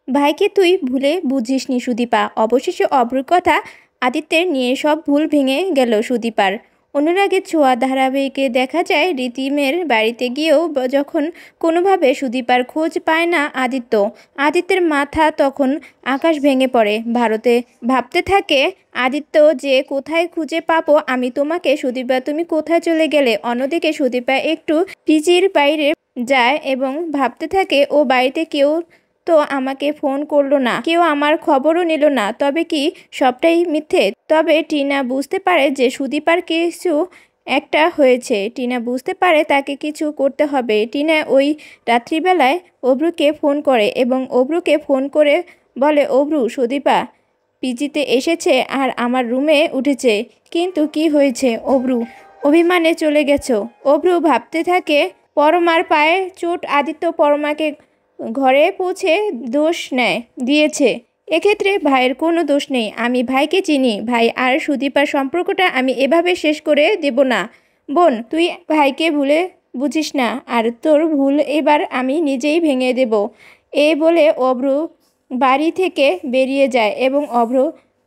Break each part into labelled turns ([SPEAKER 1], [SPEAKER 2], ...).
[SPEAKER 1] ভাইকে তুই ভুলে বুঝিসনি সুদীপা। অবশেষে অভ্রর কথা আদিত্যের নিয়ে সব ভুল ভেঙে গেল সুদীপার। অনুরাগের ছোঁয়া ধারাবাহিকে দেখা যায় রিতিমের বাড়িতে গিয়েও যখন কোনোভাবে সুদীপার খোঁজ পায় না আদিত্যের মাথা তখন আকাশ ভেঙে পড়ে। ভাবতে থাকে আদিত্য যে কোথায় খুঁজে পাবো আমি তোমাকে। সুদীপা তুমি কোথায় চলে গেলে? অন্যদিকে সুদীপা একটু পিজির বাইরে যায় এবং ভাবতে থাকে ও বাড়িতে কেউ তো আমাকে ফোন করলো না, কেউ আমার খবরও নিল না। তবে কি সবটাই মিথ্যে? তবে টিনা বুঝতে পারে যে সুদীপার কিছু একটা হয়েছে। টিনা বুঝতে পারে তাকে কিছু করতে হবে। টিনা ওই রাত্রিবেলায় অভ্রুকে ফোন করে এবং অভ্রুকে ফোন করে বলে, অভ্রু, সুদীপা পিজিতে এসেছে আর আমার রুমে উঠেছে। কিন্তু কি হয়েছে অভ্রু? অভিমানে চলে গেছো? অভ্রু ভাবতে থাকে পরমার পায়ে চোট। আদিত্য পরমাকে ঘরে পৌঁছে দোষ দিয়েছে। এক্ষেত্রে ভাইয়ের কোনো দোষ নেই। আমি ভাইকে চিনি। ভাই আর সুদীপার সম্পর্কটা আমি এভাবে শেষ করে দেব না। বোন, তুই ভাইকে ভুলে বুঝিস না, আর তোর ভুল এবার আমি নিজেই ভেঙে দেব। এই বলে অভ্র বাড়ি থেকে বেরিয়ে যায় এবং অভ্র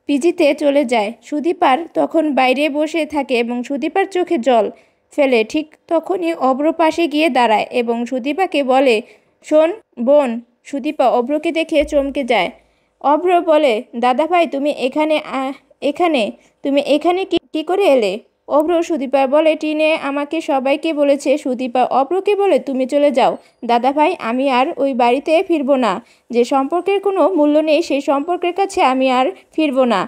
[SPEAKER 1] পিজিতে চলে যায়। সুদীপার তখন বাইরে বসে থাকে এবং সুদীপার চোখে জল ফেলে। ঠিক তখনই অভ্র পাশে গিয়ে দাঁড়ায় এবং সুদীপাকে বলে, শোন বোন। সুদীপা অভ্রকে দেখে চমকে যায়। অভ্র বলে, দাদাভাই তুমি তুমি এখানে কি করে এলে? অভ্র সুদীপা বলে, টিনে আমাকে সবাইকে বলেছে। সুদীপা অভ্রকে বলে, তুমি চলে যাও দাদাভাই, আমি আর ওই বাড়িতে ফিরবো না। যে সম্পর্কের কোনো মূল্য নেই সেই সম্পর্কের কাছে আমি আর ফিরবো না।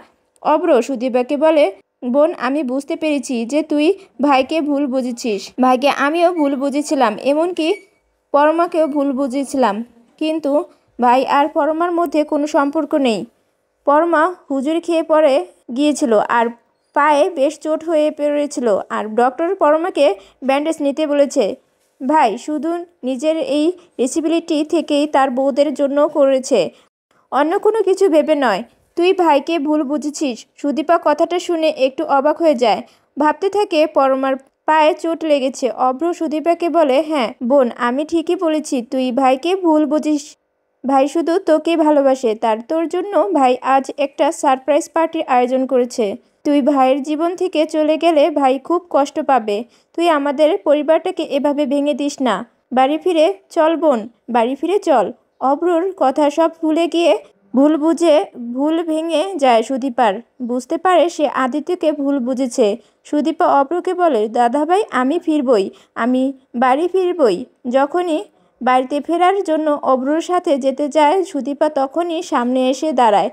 [SPEAKER 1] অভ্র সুদীপাকে বলে, বোন, আমি বুঝতে পেরেছি যে তুই ভাইকে ভুল বুঝেছিস। ভাইকে আমিও ভুল বুঝেছিলাম, এমনকি পরমাকেও ভুল বুঝেছিলাম। কিন্তু ভাই আর পরমার মধ্যে কোনো সম্পর্ক নেই। পরমা হুজুরি খেয়ে পড়ে গিয়েছিল আর পায়ে বেশ চোট হয়ে পড়েছিল, আর ডক্টর পরমাকে ব্যান্ডেজ নিতে বলেছে। ভাই শুধু নিজের এই রেসিবিলিটি থেকেই তার বউদের জন্য করেছে, অন্য কোনো কিছু ভেবে নয়। তুই ভাইকে ভুল বুঝেছিস। সুদীপা কথাটা শুনে একটু অবাক হয়ে যায়। ভাবতে থাকে পরমার পায়ে চোট লেগেছে। অভ্র সুদীপাকে বলে, হ্যাঁ বোন, আমি ঠিকই বলেছি, তুই ভাইকে ভুল বুঝিস। ভাই শুধু তোকেই ভালোবাসে। তোর জন্য ভাই আজ একটা সারপ্রাইজ পার্টির আয়োজন করেছে। তুই ভাইয়ের জীবন থেকে চলে গেলে ভাই খুব কষ্ট পাবে। তুই আমাদের পরিবারটাকে এভাবে ভেঙে দিস না। বাড়ি ফিরে চল বোন, বাড়ি ফিরে চল। অভ্রর কথা সব ভুল ভেঙে যায় সুদীপার। বুঝতে পারে সে আদিত্যকে ভুল বুঝেছে। সুদীপা অভ্রকে বলে, দাদাভাই আমি বাড়ি ফিরবই। যখনই বাড়িতে ফেরার জন্য অভ্রর সাথে যেতে যায় সুদীপা, তখনই সামনে এসে দাঁড়ায়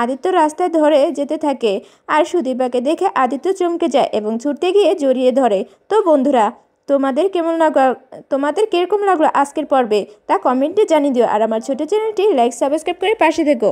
[SPEAKER 1] আদিত্য রাস্তায় ধরে যেতে থাকে আর সুদীপাকে দেখে আদিত্য চমকে যায় এবং ছুটতে গিয়ে জড়িয়ে ধরে। তো বন্ধুরা, তোমাদের কিরকম লাগলো আজকের পর্বে তা কমেন্টে জানিয়ে দিও। আর আমার ছোট চ্যানেলটি লাইক সাবস্ক্রাইব করে পাশে থেকো।